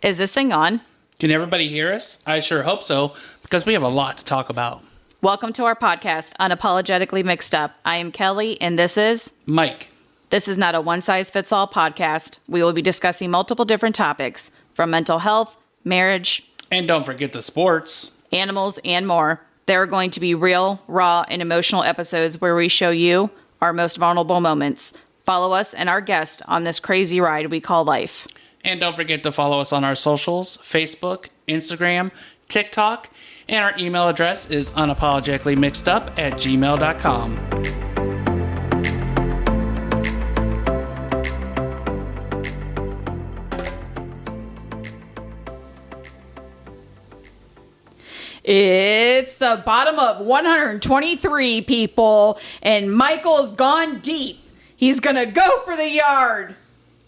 Is this thing on? Can everybody hear us? I sure hope so, because we have a lot to talk about. Welcome to our podcast, Unapologetically Mixed Up. I am Kelly, and this is Mike. This is not a one-size-fits-all podcast. We will be discussing multiple different topics, from mental health, marriage, And don't forget the sports. animals, and more. There are going to be real, raw, and emotional episodes where we show you our most vulnerable moments. Follow us and our guest on this crazy ride we call life. And don't forget to follow us on our socials, Facebook, Instagram, TikTok, and our email address is unapologeticallymixedup@gmail.com. It's the bottom of 123, people, and Michael's gone deep. He's going to go for the yard.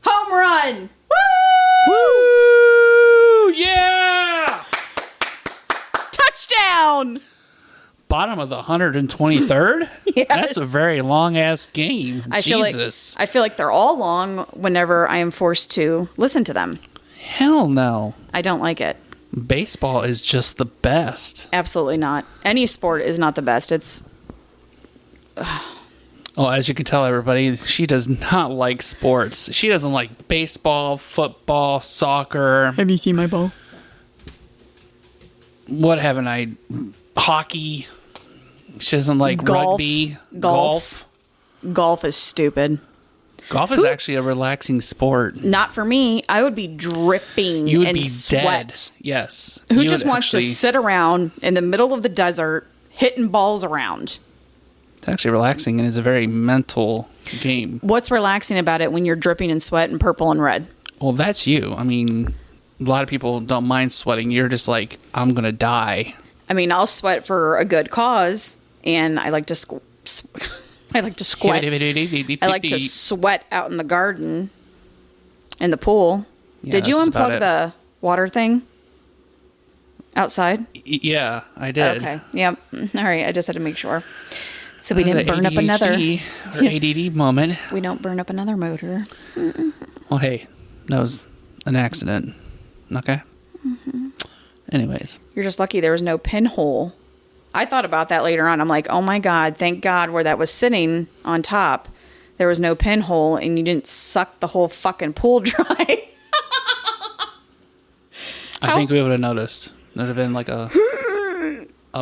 Home run. Woo! Woo! Yeah! Touchdown. Bottom of the 123rd? Yes. That's a very long-ass game. I Jesus. feel like they're all long whenever I am forced to listen to them. Hell no. I don't like it. Baseball is just the best. Absolutely not. Any sport is not the best. It's Well, as you can tell, everybody, she does not like sports. She doesn't like baseball, football, soccer. Have you seen my ball? What haven't I? Hockey. She doesn't like Golf. rugby. Golf is stupid. Golf is actually a relaxing sport. Not for me. I would be dripping You would and be sweat. dead. Yes. Who You just would wants to actually- sit around in the middle of the desert hitting balls around? It's actually relaxing, and it's a very mental game. What's relaxing about it when you're dripping in sweat and purple and red? Well, that's you. I mean, a lot of people don't mind sweating. You're just like, I'm going to die. I mean, I'll sweat for a good cause, and I like to I like to sweat. I like to sweat out in the garden, in the pool. Yeah, Did you that's about unplug it. the water thing outside? Yeah, I did. Okay. Yep. All right. I just had to make sure. So we That was didn't a burn up another. ADHD or ADD moment. We don't burn up another motor. Well, hey, that was an accident. Okay? Anyways. You're just lucky there was no pinhole. I thought about that later on. I'm like, oh my God, thank God where that was sitting on top, there was no pinhole and you didn't suck the whole fucking pool dry. I think we would have noticed. There'd have been like a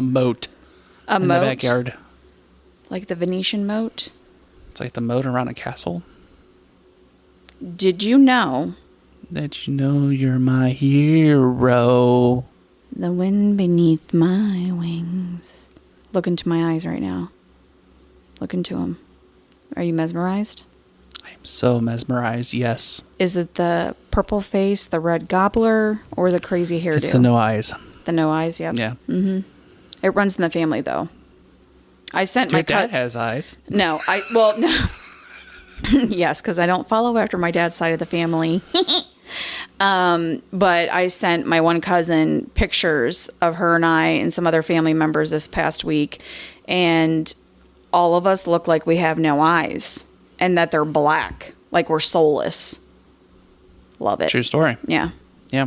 moat in the backyard. Like the Venetian moat. It's like the moat around a castle. Did you know That you know you're my hero. the wind beneath my wings? Look into my eyes right now. Look into them. Are you mesmerized? I'm so mesmerized, yes. Is it the purple face, the red gobbler, or the crazy hairdo? It's the no eyes. The no eyes, yep. Yeah. It runs in the family, though. I sent Your my dad has eyes. No. Yes, because I don't follow after my dad's side of the family. But I sent my one cousin pictures of her and I and some other family members this past week, and all of us look like we have no eyes and that they're black, like we're soulless. Love it. True story. Yeah. Yeah.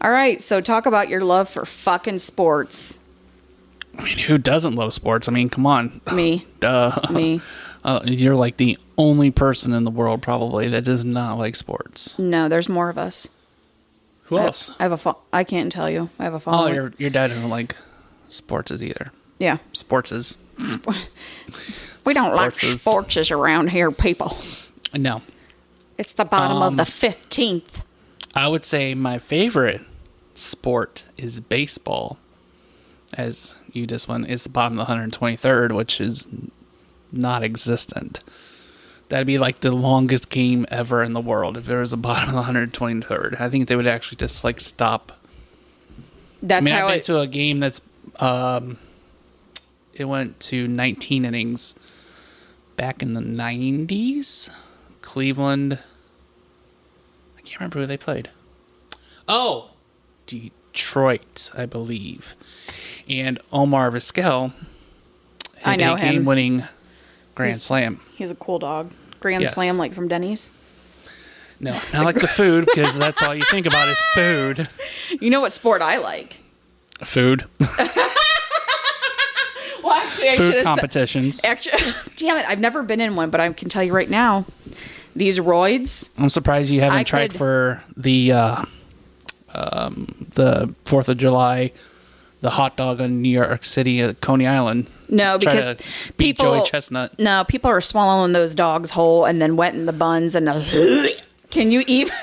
All right, so talk about your love for fucking sports. I mean, who doesn't love sports? I mean, come on. Me. Duh. Me. You're like the only person in the world probably that does not like sports. No, there's more of us. Who else? I have I can't tell you. I have a Oh, following. your dad doesn't like sports either. Yeah. Sports is. We don't like Sportses. sports around here, people. No. It's the bottom of the 15th. I would say my favorite sport is baseball. As you just went, it's the bottom of the 123rd, which is not existent. That'd be like the longest game ever in the world if there was a bottom of the 123rd. I think they would actually just like stop. That's I mean, how I've been to a game that's it went to 19 innings back in the 90s. Cleveland. I can't remember who they played. Oh, Detroit, I believe. And Omar Vizquel I hit know a him. game-winning grand slam. He's a cool dog. Grand Yes. slam like from Denny's. No, not like the food, because that's all you think about is food. You know what sport I like? Food. Well, actually, I should Food have competitions. Actually, damn it, I've never been in one, but I can tell you right now, these roids. I'm surprised you haven't tried for the 4th of July, the hot dog in New York City at Coney Island. No, because Try to beat Joey Chestnut. No, people are swallowing those dogs whole and then wetting the buns and can you even?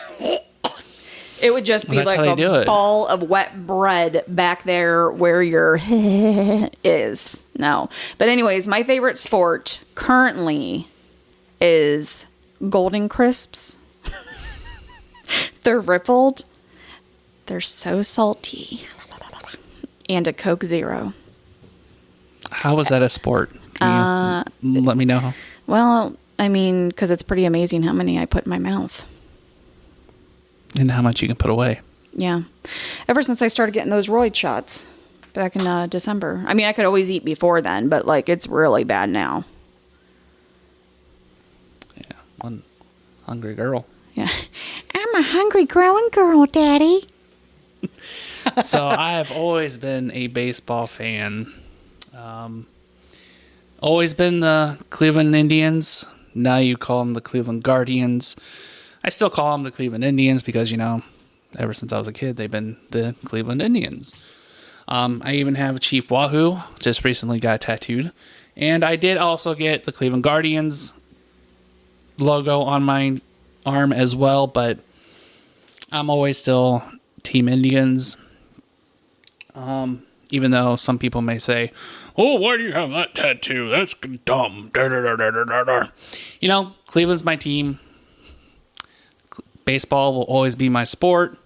It would just be like a ball of wet bread back there where your is. No. But anyways, my favorite sport currently is Golden Crisps. They're rippled. They're so salty. And a Coke Zero. How is that a sport? Can you let me know? Well, I mean, because it's pretty amazing how many I put in my mouth. And how much you can put away. Yeah. Ever since I started getting those roid shots back in December. I mean, I could always eat before then, but like it's really bad now. Yeah. One hungry girl. Yeah. I'm a hungry growing girl, Daddy. So I have always been a baseball fan. Always been the Cleveland Indians. Now you call them the Cleveland Guardians. I still call them the Cleveland Indians because, you know, ever since I was a kid, they've been the Cleveland Indians. I even have a Chief Wahoo, just recently got tattooed. And I did also get the Cleveland Guardians logo on my arm as well, but I'm always still Team Indians. Even though some people may say, oh, why do you have that tattoo? That's dumb. You know, Cleveland's my team. Baseball will always be my sport.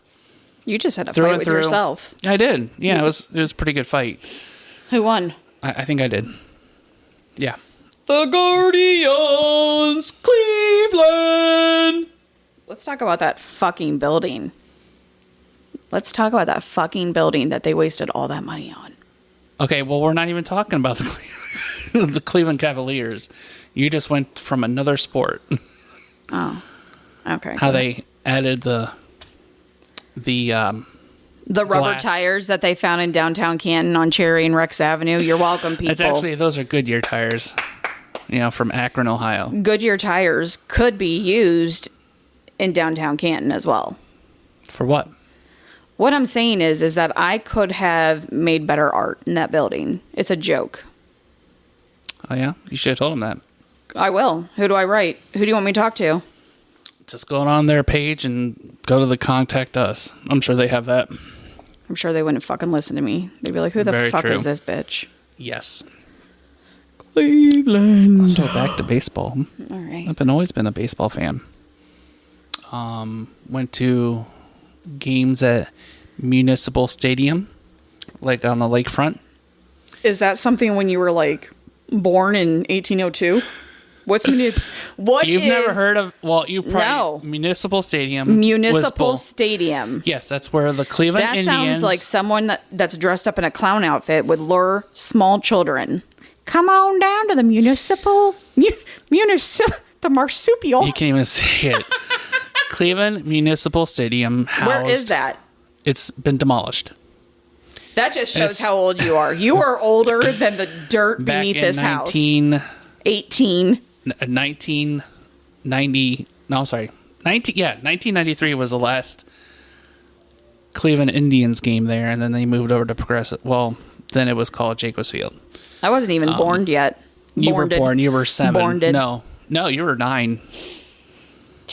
You just had a fight with yourself. I did. Yeah, it was a pretty good fight. Who won? I think I did. Yeah. The Guardians, Cleveland. Let's talk about that fucking building. Let's talk about that fucking building that they wasted all that money on. Okay, well, we're not even talking about the Cleveland Cavaliers. You just went from another sport. Oh, okay. How they added the rubber glass tires that they found in downtown Canton on Cherry and Rex Avenue. You're welcome, people. Those are Goodyear tires, you know, from Akron, Ohio. Goodyear tires could be used in downtown Canton as well. For what? What I'm saying is that I could have made better art in that building. It's a joke. Oh, yeah? You should have told them that. I will. Who do I write? Who do you want me to talk to? Just go on their page and go to the contact us. I'm sure they have that. I'm sure they wouldn't fucking listen to me. They'd be like, who the fuck is this bitch? Yes. Cleveland. So back to baseball. All right. I've always been a baseball fan. Went to games at Municipal Stadium, like on the lakefront. Is that something when you were like born in 1802? What You've never heard of? Well, you probably No. Municipal Stadium. Municipal Stadium. Yes, that's where the Cleveland That Indians. sounds like someone that's dressed up in a clown outfit would lure small children. Come on down to the the marsupial. You can't even say it. Cleveland Municipal Stadium housed. Where is that? It's been demolished. That just shows how old you are. You are older than the dirt beneath this house. 1993 was the last Cleveland Indians game there, and then they moved over to Progressive. Well, then it was called Jacobs Field. I wasn't even born yet. You were born. You were 7. Born-ed. No, you were 9.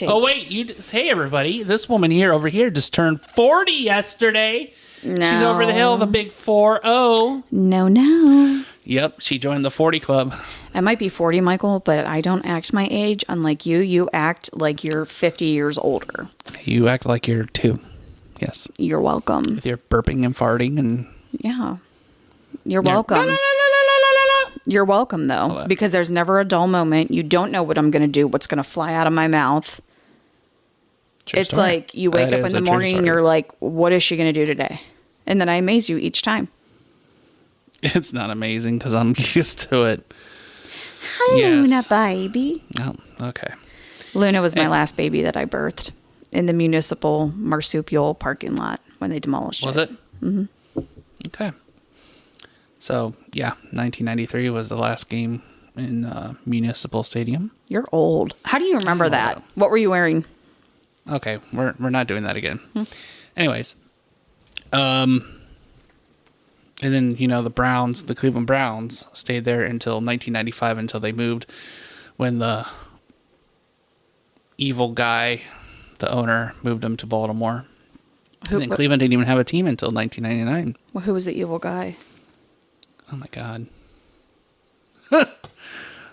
Oh, wait. Hey, everybody. This woman over here just turned 40 yesterday. No. She's over the hill, the big 4-0. No. Yep, she joined the 40 club. I might be 40, Michael, but I don't act my age. Unlike you, you act like you're 50 years older. You act like you're 2. Yes. You're welcome. With your burping and farting and... Yeah. You're welcome. You're welcome, though, because there's never a dull moment. You don't know what I'm going to do, what's going to fly out of my mouth. True it's story. like you wake up in the morning and you're like, what is she going to do today? And then I amaze you each time. It's not amazing because I'm used to it. Hi, yes. Luna, baby. Oh, okay. Luna was my last baby that I birthed. in the municipal marsupial parking lot when they demolished Was it? Mm-hmm. Okay. So, yeah, 1993 was the last game in Municipal Stadium. You're old. How do you remember that? What were you wearing? Okay, we're not doing that again. Anyways, and then, the Cleveland Browns stayed there until 1995 until they moved when the evil guy, the owner, moved them to Baltimore. And then Cleveland didn't even have a team until 1999. Well, who was the evil guy? Oh, my God.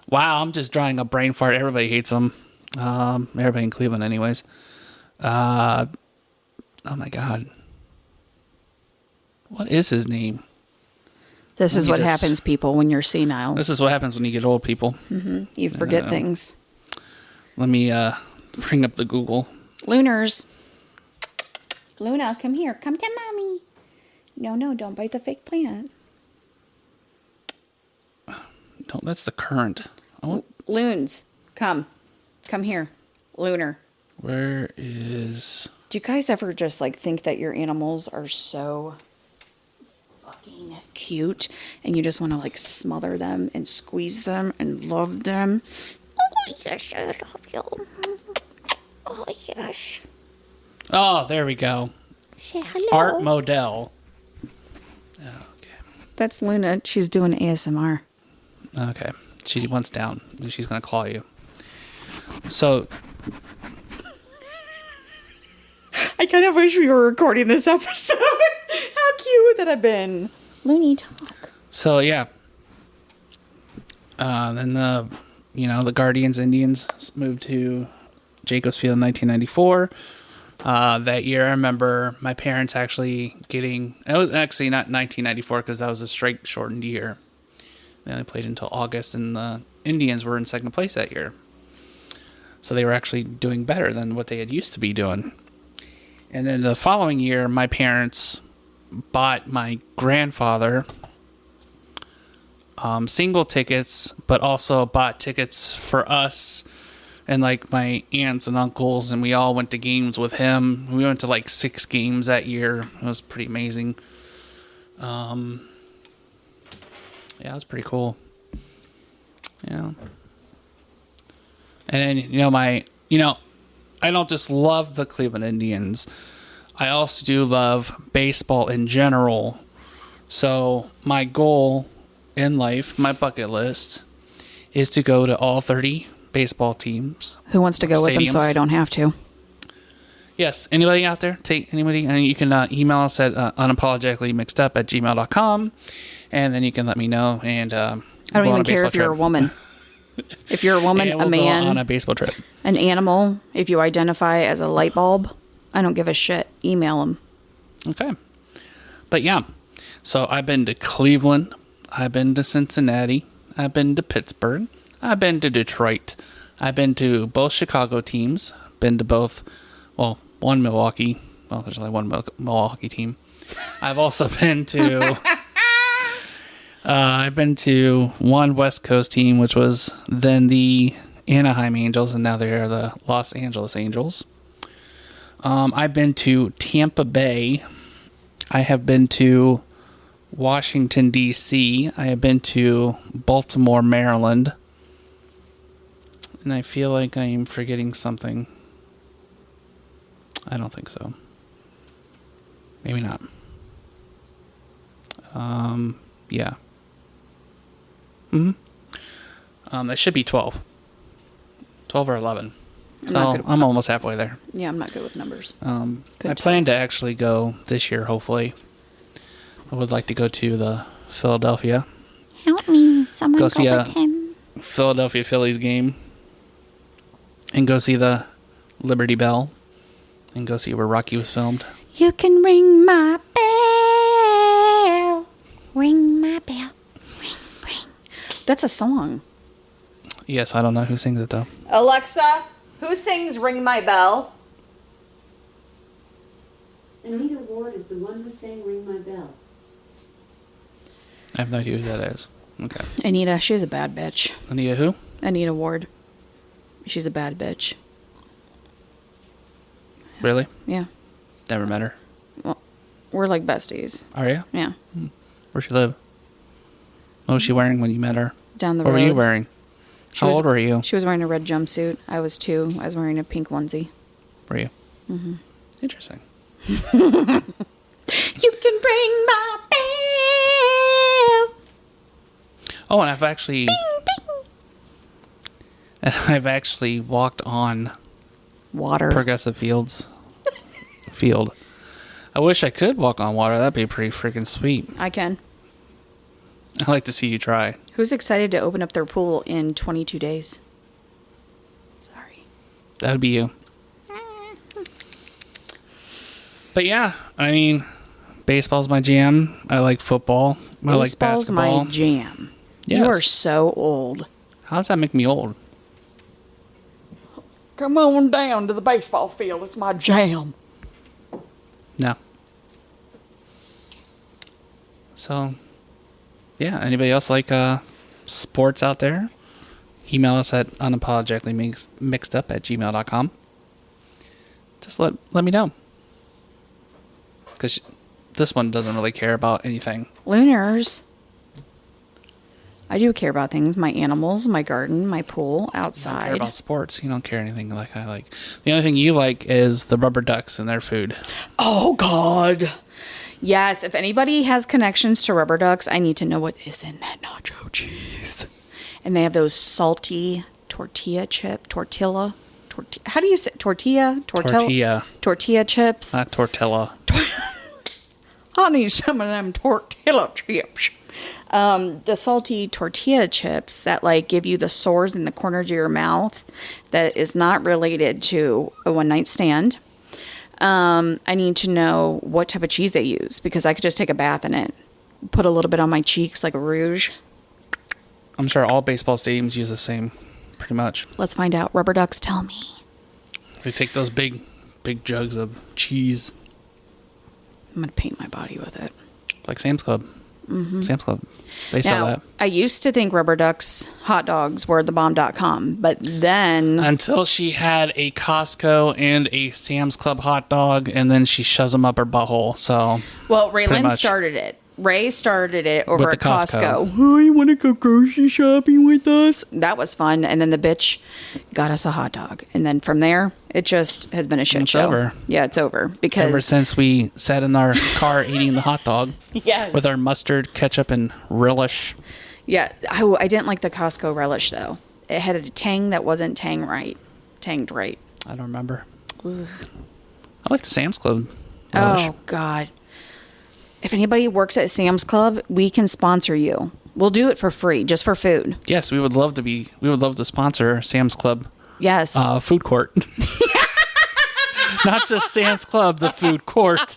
Wow, I'm just drawing a brain fart. Everybody hates him. Everybody in Cleveland anyways. Oh, my God. What is his name? This is what happens, people, when you're senile. This is what happens when you get old, people. Mm-hmm. You forget things. Let me bring up the Google. Lunars. Luna, come here. Come to Mommy. No, don't bite the fake plant. No, that's the current. Loons, come. Come here. Lunar. Where is... Do you guys ever just think that your animals are so fucking cute and you just want to smother them and squeeze them and love them? Oh, yes, I love you. Oh, yes. Oh, there we go. Say hello. Art Modell. Okay. That's Luna. She's doing ASMR. Okay. She wants down. She's going to claw you. So... I kind of wish we were recording this episode. How cute would that have been? Looney, talk. So, yeah. Then the Guardians Indians moved to Jacobs Field in 1994. That year, I remember my parents actually getting... It was actually not 1994 because that was a strike-shortened year. They only played until August, and the Indians were in second place that year. So they were actually doing better than what they had used to be doing. And then the following year, my parents bought my grandfather single tickets, but also bought tickets for us and my aunts and uncles, and we all went to games with him. We went to 6 games that year. It was pretty amazing. Yeah, it was pretty cool. Yeah. And then, I don't just love the Cleveland Indians. I also do love baseball in general. So my goal in life, my bucket list, is to go to all 30 baseball teams. Who wants to go with them so I don't have to? Yes. Anybody out there? Anybody? And you can email us at unapologeticallymixedup@gmail.com. And then you can let me know. And I don't even care if you're a woman. If you're a woman, we'll a man, go on a baseball trip, an animal, if you identify as a light bulb, I don't give a shit. Email them. Okay. But yeah, so I've been to Cleveland. I've been to Cincinnati. I've been to Pittsburgh. I've been to Detroit. I've been to both Chicago teams. Been to both, one Milwaukee. Well, there's only one Milwaukee team. I've also been to... I've been to one West Coast team, which was then the Anaheim Angels, and now they are the Los Angeles Angels. I've been to Tampa Bay. I have been to Washington, D.C. I have been to Baltimore, Maryland. And I feel like I am forgetting something. I don't think so. Maybe not. Yeah. It should be 12. 12 or 11. So I'm almost halfway there. Yeah, I'm not good with numbers. I plan to actually go this year, hopefully. I would like to go to the Philadelphia. Help me, someone go see with him. Philadelphia Phillies game. And go see the Liberty Bell. And go see where Rocky was filmed. You can ring my bell. Ring my bell. That's a song. Yes, I don't know who sings it, though. Alexa, who sings Ring My Bell? Anita Ward is the one who sang Ring My Bell. I have no idea who that is. Okay. Anita, she's a bad bitch. Anita who? Anita Ward. She's a bad bitch. Really? Yeah. Never met her. Well, we're like besties. Are you? Yeah. Where'd she live? What was she wearing when you met her? Down the What road. were you wearing? How old were you? She was wearing a red jumpsuit. I was 2. I was wearing a pink onesie. Were you? Mm-hmm. Interesting. You can bring my bell. Oh, and I've actually walked on Water. Progressive Field. I wish I could walk on water. That'd be pretty freaking sweet. I can. I'd like to see you try. Who's excited to open up their pool in 22 days? Sorry. That would be you. But yeah, I mean, baseball's my jam. I like football. I like Baseball's basketball. my jam. Yes. You are so old. How does that make me old? Come on down to the baseball field. It's my jam. No. So, yeah. Anybody else like sports out there? Email us at unapologeticallymixedup@gmail.com. Just let me know. Because this one doesn't really care about anything. Lunars. I do care about things. My animals, my garden, my pool, You don't outside. care about sports. You don't care anything like I like. The only thing you like is the rubber ducks and their food. Oh, God. Yes, if anybody has connections to rubber ducks, I need to know what is in that nacho cheese. And they have those salty tortilla. How do you say tortilla? Tortilla chips. Not tortilla. I need some of them tortilla chips. The salty tortilla chips that like give you the sores in the corners of your mouth that is not related to a one night stand. I need to know what type of cheese they use because I could just take a bath in it. Put a little bit on my cheeks like a rouge. I'm sure all baseball stadiums use the same, pretty much. Let's find out. Rubber ducks, tell me. They take those big jugs of cheese. I'm going to paint my body with it. Like Sam's Club. Mm-hmm. Sam's Club. They sell that. I used to think rubber ducks hot dogs were thebomb.com, but then... Until she had a Costco and a Sam's Club hot dog, and then she shoves them up her butthole, so... Well, pretty Raylan much. started it. Ray started it over With at the Costco. Costco. Oh, you want to go grocery shopping with us? That was fun. And then the bitch got us a hot dog. And then from there, it just has been a shit It's show. over. Yeah, it's over. Because Ever since we sat in our car eating the hot dog yes. with our mustard, ketchup, and relish. Yeah, I didn't like the Costco relish, though. It had a tang that wasn't tanged right. I don't remember. Ugh. I like the Sam's Club relish. Oh, God. If anybody works at Sam's Club, we can sponsor you. We'll do it for free, just for food. Yes, we would love to sponsor Sam's Club Yes. food court. Not just Sam's Club, the food court.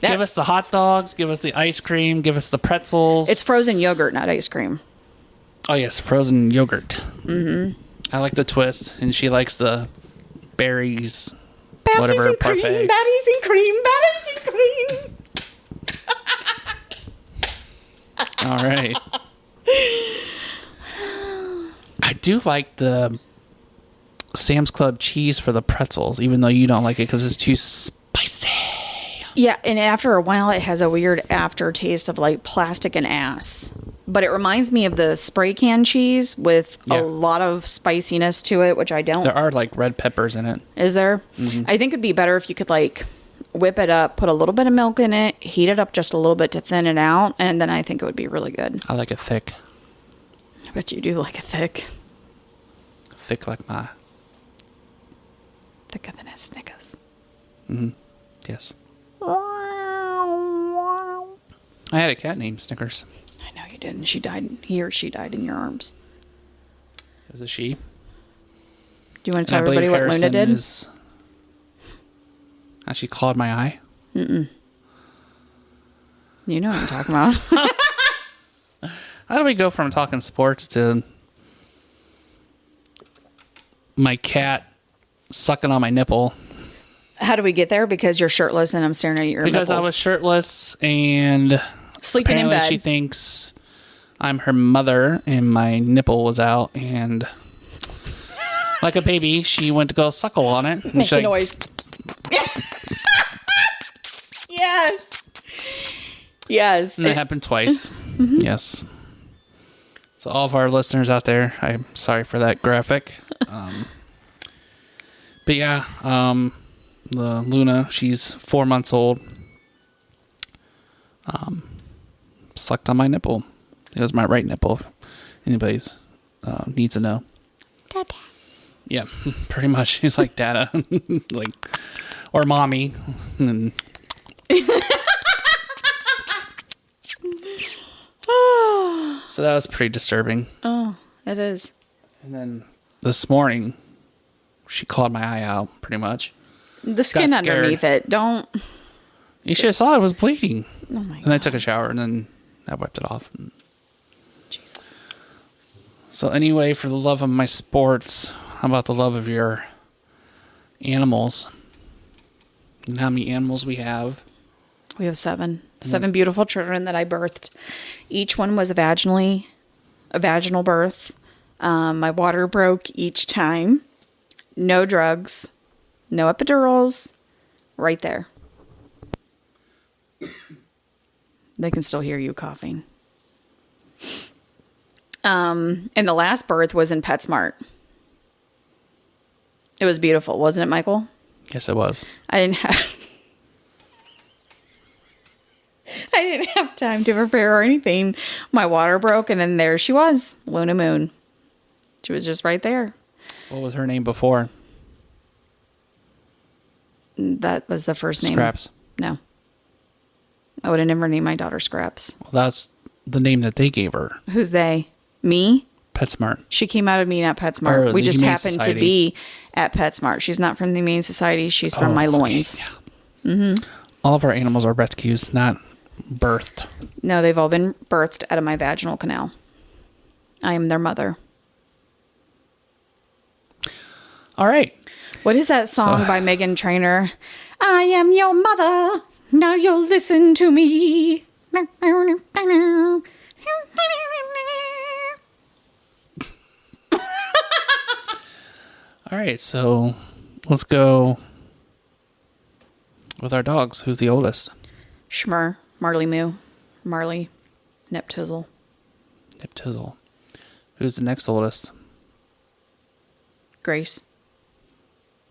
Give us the hot dogs, give us the ice cream, give us the pretzels. It's frozen yogurt, not ice cream. Oh, yes, frozen yogurt. Mm-hmm. I like the twist, and she likes the berries, whatever and parfait. cream, baddies and cream, baddies and cream. All right. I do like the Sam's Club cheese for the pretzels, even though you don't like it because it's too spicy. Yeah, and after a while, it has a weird aftertaste of like plastic and ass. But it reminds me of the spray can cheese with a lot of spiciness to it, which I don't. There are like red peppers in it. Is there? Mm-hmm. I think it'd be better if you could like whip it up, put a little bit of milk in it, heat it up just a little bit to thin it out, and then I think it would be really good. I like it thick. I bet you do like it thick. Thick like my... Thicker than a Snickers. Mm-hmm. Yes. I had a cat named Snickers. I know you did, and she died. He or she died in your arms. It was a she. Do you want to And tell everybody what Harrison Luna did? is... She clawed my eye. Mm-mm. You know what I'm talking about. How do we go from talking sports to my cat sucking on my nipple? How do we get there? Because you're shirtless and I'm staring at your Because nipples. I was shirtless and Sleeping in apparently bed. she thinks I'm her mother and my nipple was out and Like a baby, she went to go suckle on it. And Make she's the like, noise. Yes. Yes. and it happened twice. Yes. So all of our listeners out there, I'm sorry for that graphic. But yeah, the Luna, she's 4 months old. Sucked on my nipple. It was my right nipple. If anybody's needs to know. Dada. Yeah, pretty much. She's like Dada, like, or mommy. And so that was pretty disturbing. Oh, it is. And then this morning, she clawed my eye out, pretty much. The skin Got scared. underneath it. Don't. You should have saw it was bleeding. Oh my And I god. took a shower, and then I wiped it off. And Jesus. so anyway, for the love of my sports, how about the love of your animals? And how many animals we have? We have 7. 7 beautiful children that I birthed. Each one was a vaginal birth. My water broke each time. No drugs. No epidurals. Right there. They can still hear you coughing. And the last birth was in PetSmart. It was beautiful, wasn't it, Michael? Yes, it was. I didn't have time to prepare or anything. My water broke, and then there she was, Luna Moon. She was just right there. What was her name before? That was the first name. Scraps. No. I would have never named my daughter Scraps. Well, that's the name that they gave her. Who's they? Me? PetSmart. She came out of me at PetSmart. Or We the just Humane happened Society. to be at PetSmart. She's not from the Humane Society. She's from my loins. Okay, yeah. All of our animals are rescues, not birthed. No, they've all been birthed out of my vaginal canal. I am their mother. All right. What is that song by Megan Trainor? I am your mother. Now you'll listen to me. All right. So let's go with our dogs. Who's the oldest? Schmer, Marley Moo, Marley, Nip Tizzle. Nip Tizzle. Who's the next oldest? Grace.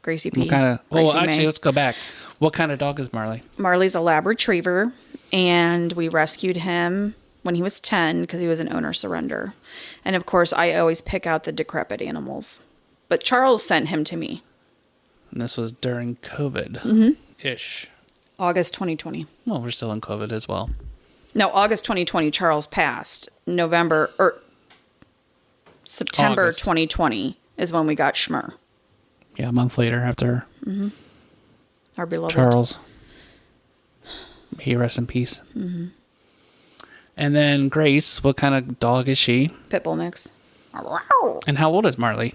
Gracie P. What kind of? Oh, Gracie actually, May. let's go back. What kind of dog is Marley? Marley's a Lab Retriever, and we rescued him when he was 10 because he was an owner surrender. And of course, I always pick out the decrepit animals. But Charles sent him to me. And this was during COVID-ish. August 2020. Well, we're still in COVID as well. No, August 2020, Charles passed. September August. 2020 is when we got Schmer, Yeah, a month later after our beloved. Charles. May he rest in peace. Mm-hmm. And then Grace, what kind of dog is she? Pitbull mix. And how old is Marley?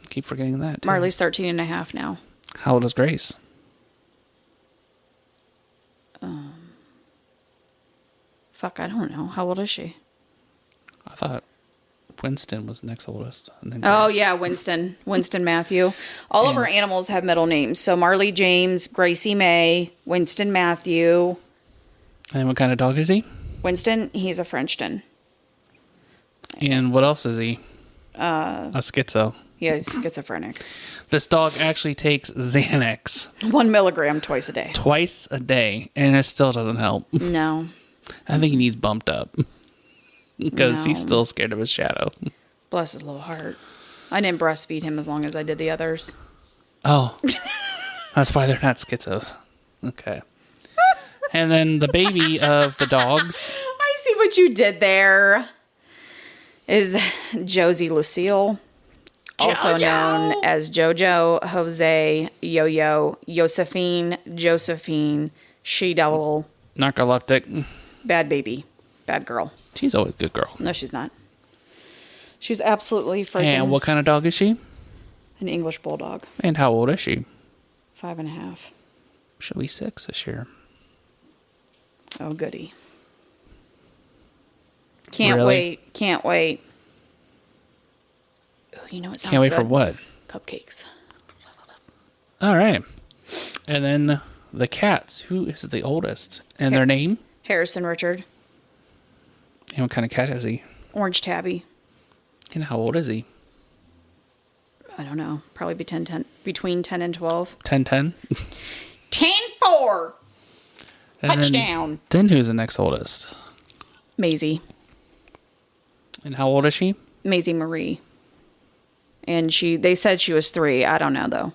Keep forgetting that. Too. Marley's 13 and a half now. How old is Grace? Fuck, I don't know. How old is she? I thought Winston was next oldest. And then Oh, Grace. yeah, Winston. Winston Matthew. All of our animals have middle names. So Marley James, Gracie May, Winston Matthew. And what kind of dog is he? Winston, he's a Frenchton. And what else is he? A schizo. He is schizophrenic. This dog actually takes Xanax 1 milligram twice a day. twice a day, and it still doesn't help. No. I think he needs bumped up because he's No. still scared of his shadow. Bless his little heart. I didn't breastfeed him as long as I did the others. Oh, that's why they're not schizos. Okay. And then the baby of the dogs. I see what you did there. Is Josie Lucille, also known as Jojo, Jose, Yo-Yo, Josephine, She-Devil, Narcoleptic. bad baby, bad girl. She's always a good girl. No, she's not. She's absolutely freaking And what kind of dog is she? an English bulldog. And how old is she? 5.5. She'll be 6 this year. Oh, goody. Can't Really? wait. Can't wait. Oh, you know what sounds Can't wait good? for what? cupcakes. All right. And then the cats. Who is the oldest? And their name? Harrison Richard. And what kind of cat is he? Orange tabby. And how old is he? I don't know. Probably between 10 and 12. 10-10? 10-4. Touchdown. Then who's the next oldest? Maisie. And how old is she? Maisie Marie. And they said she was 3. I don't know, though.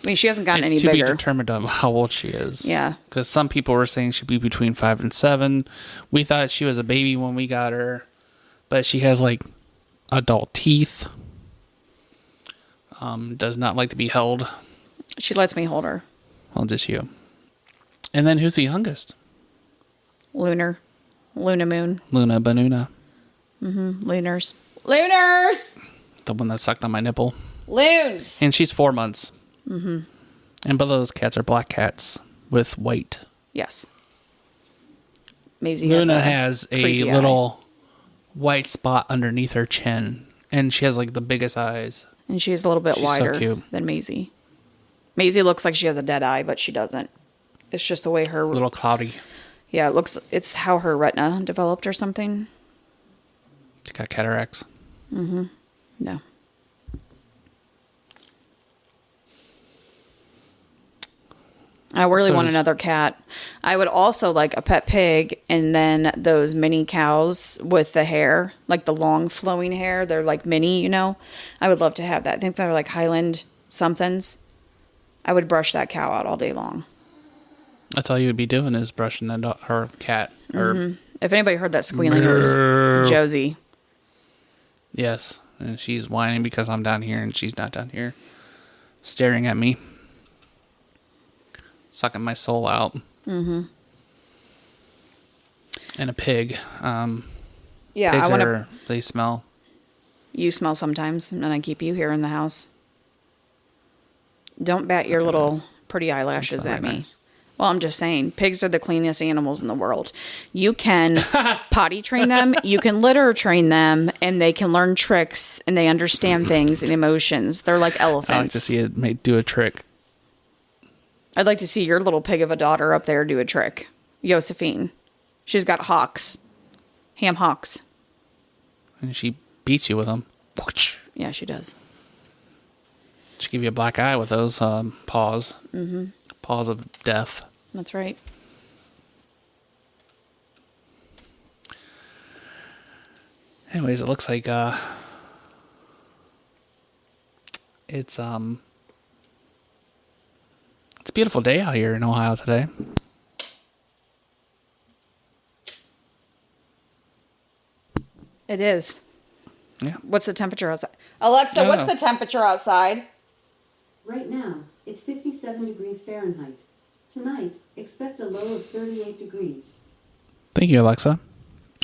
I mean, she hasn't gotten any It's to be bigger. determined on how old she is. Yeah. Because some people were saying she'd be between 5 and 7. We thought she was a baby when we got her. But she has, like, adult teeth. Does not like to be held. She lets me hold her. Well, just you. And then who's the youngest? Luna Moon. Luna Banuna. Lunars. The one that sucked on my nipple. Loons. And she's 4 months. Mm-hmm. And both of those cats are black cats with white. Yes. Maisie Luna has a creepy little white spot underneath her chin. And she has, like, the biggest eyes. And she's a little bit She's so wider cute. than Maisie. Maisie looks like she has a dead eye, but she doesn't. It's just the way her... A little cloudy. Yeah, it's how her retina developed or something. She's got cataracts. No. I really want another cat. I would also like a pet pig, and then those mini cows with the hair, like the long flowing hair. They're like mini, you know. I would love to have that. I think they're like Highland somethings. I would brush that cow out all day long. That's all you would be doing is brushing her cat. Or If anybody heard that squealing, it was Josie. Yes. And she's whining because I'm down here and she's not down here. Staring at me. Sucking my soul out. Mm-hmm. And a pig. Yeah, Pigs I want to. they smell. You smell sometimes, and I keep you here in the house. Don't bat your little nice. pretty eyelashes That's at not me. nice. Well, I'm just saying, pigs are the cleanest animals in the world. You can potty train them, you can litter train them, and they can learn tricks, and they understand things and emotions. They're like elephants. I like to see it do a trick. I'd like to see your little pig of a daughter up there do a trick. Josephine. She's got hawks. Ham hocks. And she beats you with them. Yeah, she does. She give you a black eye with those paws. Mm-hmm. Paws of death. That's right. Anyways, it looks like it's a beautiful day out here in Ohio today. It is. Yeah. What's the temperature outside? Alexa, what's the temperature outside? Right now, it's 57 degrees Fahrenheit. Tonight, expect a low of 38 degrees. Thank you, Alexa.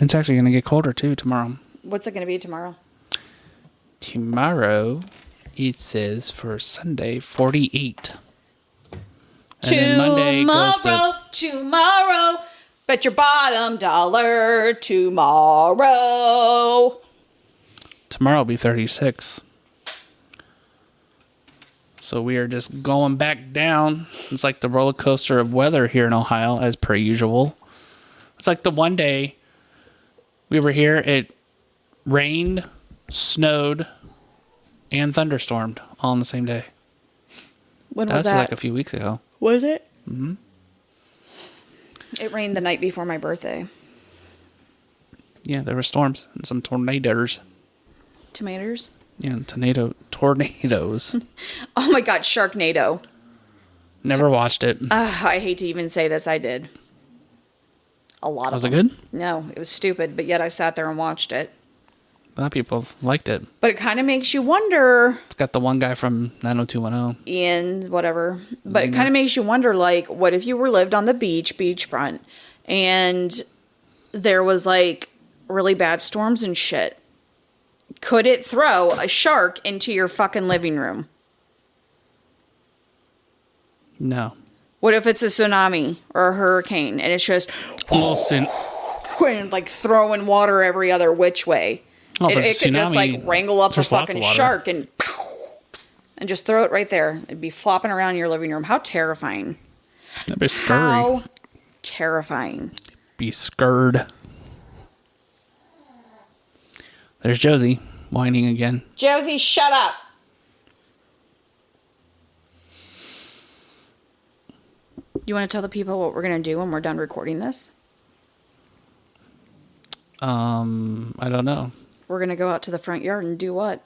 It's actually going to get colder too tomorrow. What's it going to be tomorrow? Tomorrow, it says for Sunday, 48. And then Monday goes to... Tomorrow, bet your bottom dollar tomorrow. Tomorrow will be 36. So we are just going back down. It's like the roller coaster of weather here in Ohio, as per usual. It's like the one day we were here, it rained, snowed, and thunderstormed all on the same day. When That was was that? like a few weeks ago. Was it? Mm-hmm. It rained the night before my birthday. Yeah, there were storms and some tornadoes. Tomatoes? Yeah, tornadoes. Oh my God, Sharknado. Never watched it. I hate to even say this, I did. A lot Was of it them. good? No, it was stupid, but yet I sat there and watched it. A lot of people liked it. But it kind of makes you wonder, It's got the one guy from 90210. Ian, whatever, but it kind of makes you wonder, like, what if you lived on the beachfront, and there was, like, really bad storms and shit? Could it throw a shark into your fucking living room? No. What if it's a tsunami or a hurricane and it's just Well, soon. and like throwing water every other which way? Well, if It it's a could just tsunami, like wrangle up a there's lots fucking of water. shark and and just throw it right there. It'd be flopping around in your living room. How terrifying. That'd be scary. How terrifying. Be scared. There's Josie whining again. Josie, shut up. You want to tell the people what we're going to do when we're done recording this? I don't know. We're going to go out to the front yard and do what?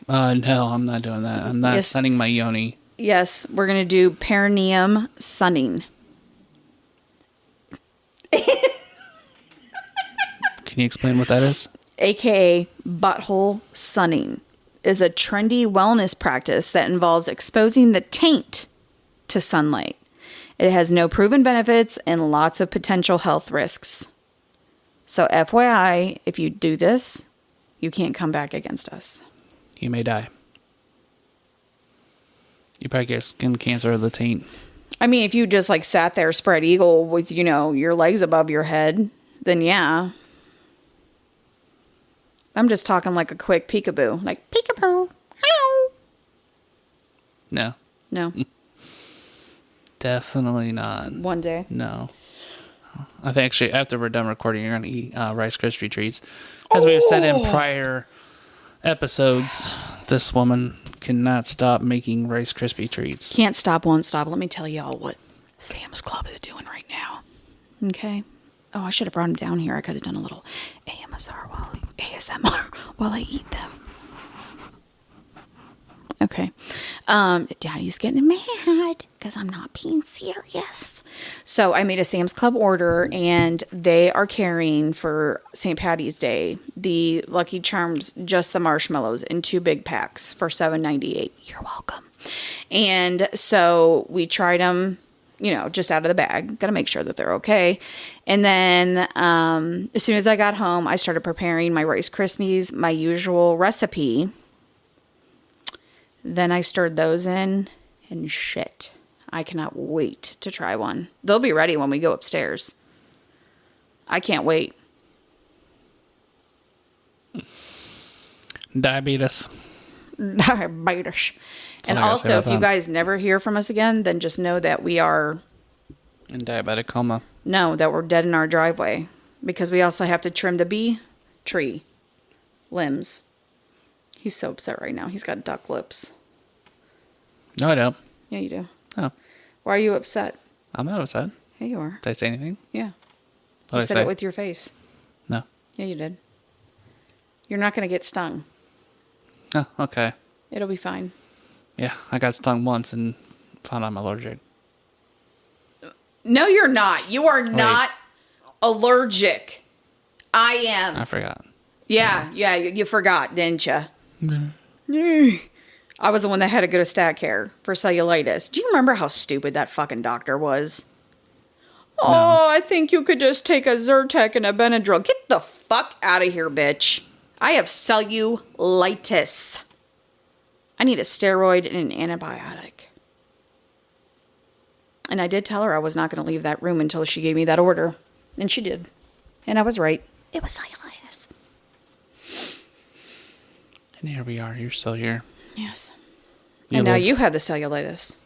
No, I'm not doing that. I'm not sunning my yoni. Yes, we're going to do perineum sunning. Can you explain what that is? AKA butthole sunning, is a trendy wellness practice that involves exposing the taint to sunlight. It has no proven benefits and lots of potential health risks. So FYI, if you do this, you can't come back against us. You may die. You probably get skin cancer of the taint. I mean, if you just like sat there spread eagle with, your legs above your head, then yeah. I'm just talking like a quick peekaboo. Like, peekaboo. Hello. No. No. Definitely not. One day. No. I think actually after we're done recording, you're going to eat Rice Krispie treats. As we've said in prior episodes, this woman cannot stop making Rice Krispie treats. Can't stop, won't stop. Let me tell y'all what Sam's Club is doing right now. Okay? Oh, I should have brought him down here. I could have done a little ASMR while I eat them. Okay. Daddy's getting mad because I'm not being serious. So I made a Sam's Club order, and they are carrying for St. Patty's Day the Lucky Charms, just the marshmallows in 2 big packs for $7.98. You're welcome. And so we tried them, just out of the bag. Got to make sure that they're okay. And then as soon as I got home, I started preparing my Rice Krispies, my usual recipe. Then I stirred those in, and shit, I cannot wait to try one. They'll be ready when we go upstairs. I can't wait. Diabetes. Diabetes. And all I gotta say also, about if you that. guys never hear from us again, then just know that we are... In diabetic coma. No, that we're dead in our driveway. Because we also have to trim the bee tree limbs. He's so upset right now. He's got duck lips. No, I don't. Yeah, you do. Oh. Why are you upset? I'm not upset. Yeah, you are. Did I say anything? Yeah. What You did I said say? it with your face. No. Yeah, you did. You're not going to get stung. Oh, okay. It'll be fine. Yeah, I got stung once and found I'm allergic. No, you're not. You are not allergic. I am. I forgot. Yeah, you forgot, didn't you? I was the one that had to go to stat care for cellulitis. Do you remember how stupid that fucking doctor was? No. Oh, I think you could just take a Zyrtec and a Benadryl. Get the fuck out of here, bitch. I have cellulitis. I need a steroid and an antibiotic. And I did tell her I was not going to leave that room until she gave me that order. And she did. And I was right. It was cellulitis. And here we are. You're still here. Yes. You And now lived. you have the cellulitis.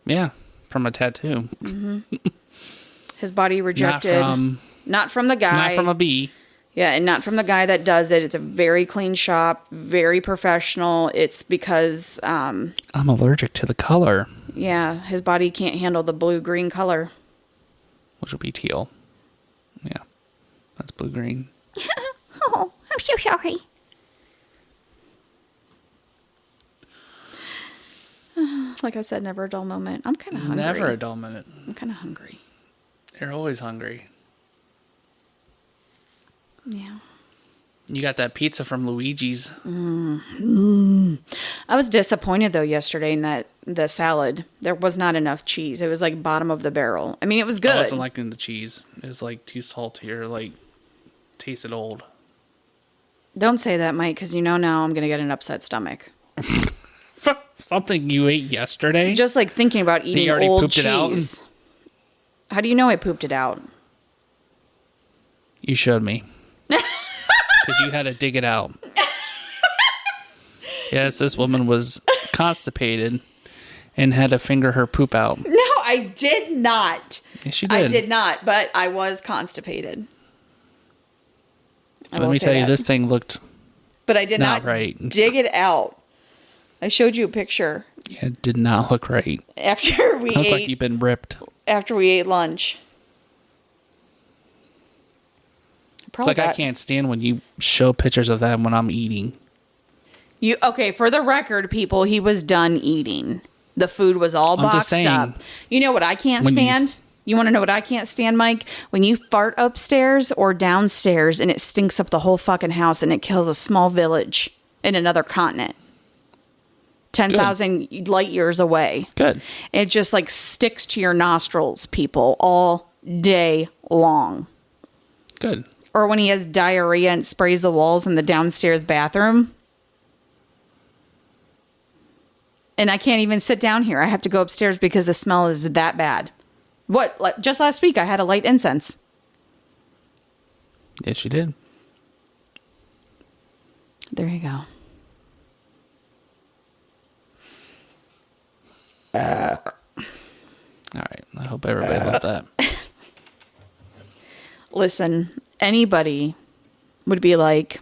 Yeah, from a tattoo. His body rejected. Not from the guy. Not from a bee. Yeah, and not from the guy that does it. It's a very clean shop, very professional. It's because, I'm allergic to the color. yeah, his body can't handle the blue-green color. Which would be teal. Yeah. That's blue-green. Oh, I'm so sorry. Like I said, never a dull moment. I'm kind of hungry. Never a dull minute. I'm kind of hungry. You're always hungry. Yeah. You got that pizza from Luigi's. I was disappointed though yesterday in that the salad. There was not enough cheese. It was like bottom of the barrel. I mean, it was good. I wasn't liking the cheese. It was like too salty or like tasted old. Don't say that, Mike, because now I'm going to get an upset stomach. Something you ate yesterday? Just like thinking about eating already old pooped it out? cheese. How do you know I pooped it out? You showed me. Because you had to dig it out. Yes, this woman was constipated and had to finger her poop out. No, I did not. Yes, she did. I did not, but I was constipated. Let me tell you, this thing looked but I did not right. dig it out. I showed you a picture. Yeah, it did not look right. After we Looked ate, like you've been ripped. after we ate lunch. It's like I can't stand when you show pictures of that when I'm eating. Okay, for the record, people, he was done eating. The food was all I'm just boxed saying, up. You know what I can't stand? You want to know what I can't stand, Mike? When you fart upstairs or downstairs and it stinks up the whole fucking house and it kills a small village in another continent. 10,000 light years away. Good. It just like sticks to your nostrils, people, all day long. Good. Or when he has diarrhea and sprays the walls in the downstairs bathroom. And I can't even sit down here. I have to go upstairs because the smell is that bad. Just last week I had a light incense. Yes, you did. There you go. All right. I hope everybody loved that. Listen, anybody would be like,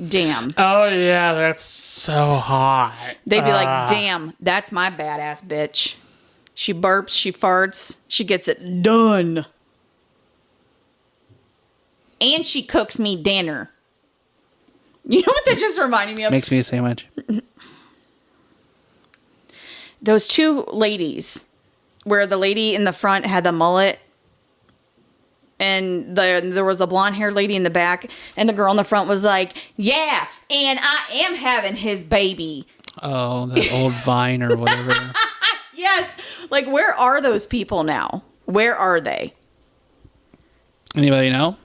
damn. Oh, yeah, that's so hot. They'd be like, damn, that's my badass bitch. She burps, she farts, she gets it done. And she cooks me dinner. You know what that just reminded me of? Makes me a sandwich. Those two ladies, where the lady in the front had the mullet, and there was a blonde-haired lady in the back, and the girl in the front was like, yeah, and I am having his baby. Oh, that old Vine or whatever. Yes. Like, where are those people now? Where are they? Anybody know?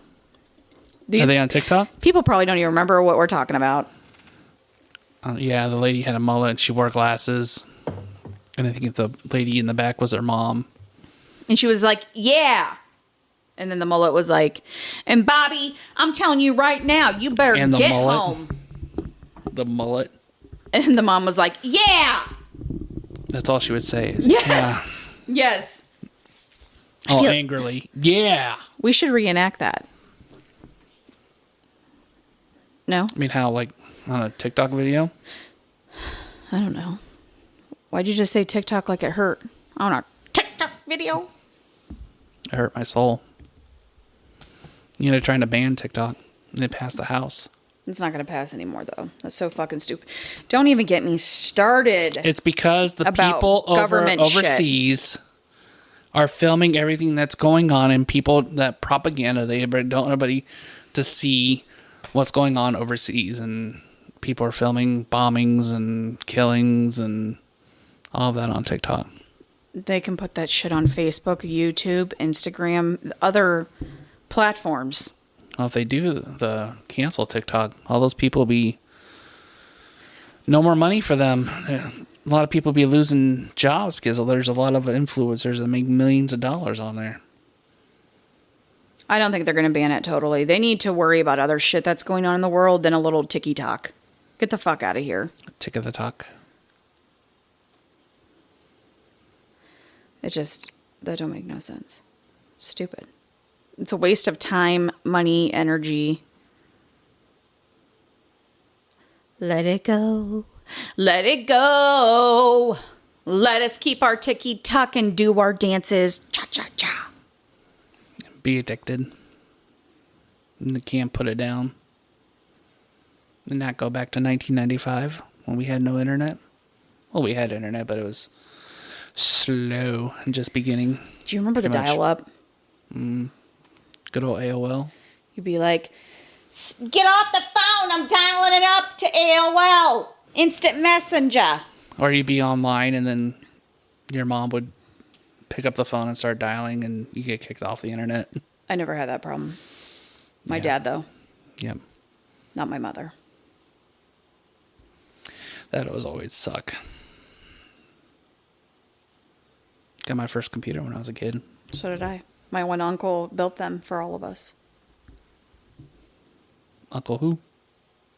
Are they on TikTok? People probably don't even remember what we're talking about. Yeah, the lady had a mullet and she wore glasses. And I think the lady in the back was her mom. And she was like, yeah. And then the mullet was like, and Bobby, I'm telling you right now, you better get home. The mullet. And the mom was like, yeah. That's all she would say. Is, yes. Yeah. Yes. All angrily. Yeah. We should reenact that. No? I mean, how, like, on a TikTok video? I don't know. Why'd you just say TikTok like it hurt? On a TikTok video? It hurt my soul. You know, they're trying to ban TikTok. They passed the House. It's not going to pass anymore, though. That's so fucking stupid. Don't even get me started. It's because the people overseas are filming everything that's going on, and people, that propaganda, they don't want anybody to see what's going on overseas, and people are filming bombings and killings and all of that on TikTok. They can put that shit on Facebook, YouTube, Instagram, other platforms. Well, if they do the cancel TikTok, all those people will be no more money for them. A lot of people be losing jobs because there's a lot of influencers that make millions of dollars on there. I don't think they're going to ban it totally. They need to worry about other shit that's going on in the world than a little ticky-tock. Get the fuck out of here. Tick of the talk. That don't make no sense. Stupid. It's a waste of time, money, energy. Let it go. Let it go. Let us keep our ticky-tock and do our dances. Cha-cha-cha. Be addicted. And they can't put it down. And not go back to 1995 when we had no internet. Well, we had internet, but it was slow and just beginning. Do you remember the dial-up? Good old AOL. You'd be like, get off the phone. I'm dialing it up to AOL. Instant Messenger. Or you'd be online and then your mom would pick up the phone and start dialing and you get kicked off the internet. I never had that problem. My dad, though. Yep. Not my mother. That was always suck. Got my first computer when I was a kid. So did I. My one uncle built them for all of us. Uncle who?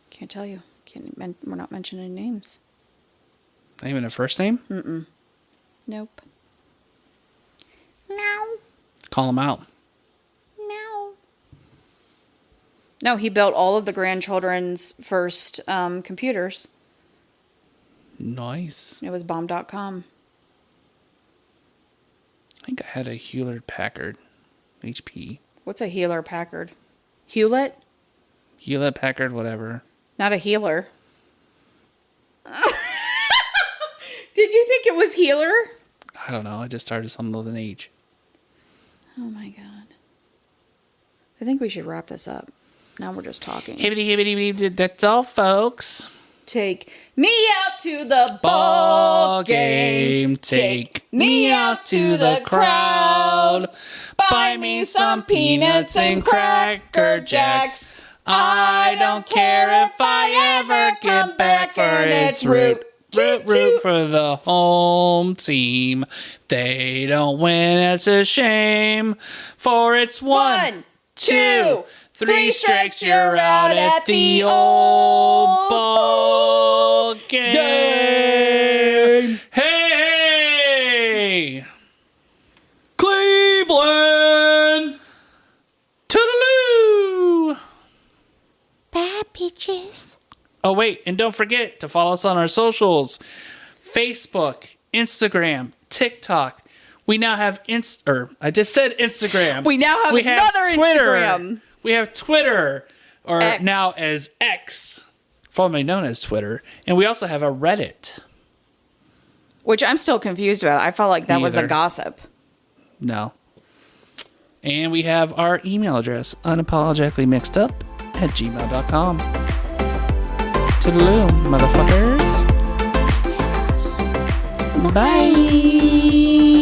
Can't tell you. We're not mentioning names. Not even a first name? Nope. No. Call him out. No. No, he built all of the grandchildren's first computers. Nice. It was bomb.com. I think I had a Hewlett Packard HP. What's a Hewlett Packard? Hewlett? Hewlett Packard, whatever. Not a healer. Did you think it was healer? I don't know. I just started something with an H. Oh my god. I think we should wrap this up. Now we're just talking. Hibbity hibbity hibbity. That's all, folks. Take me out to the ball game. Take me out to the crowd. Buy me some peanuts and Cracker Jacks. I don't care if I ever get back, and it's root. Root for the home team. If they don't win, it's a shame. For it's 1, 2, 3 strikes, you're out at the old ball game. Hey! Cleveland! Toodaloo! Bye, bitches. Oh, wait, and don't forget to follow us on our socials. Facebook, Instagram, TikTok. We now have I just said Instagram. We now have another Twitter. Instagram. We have Twitter, or X. now as X, formerly known as Twitter. And we also have a Reddit. Which I'm still confused about. I felt like that was a either. gossip. No. And we have our email address, unapologeticallymixedup@gmail.com. Toodaloo, motherfuckers. Yes. Bye.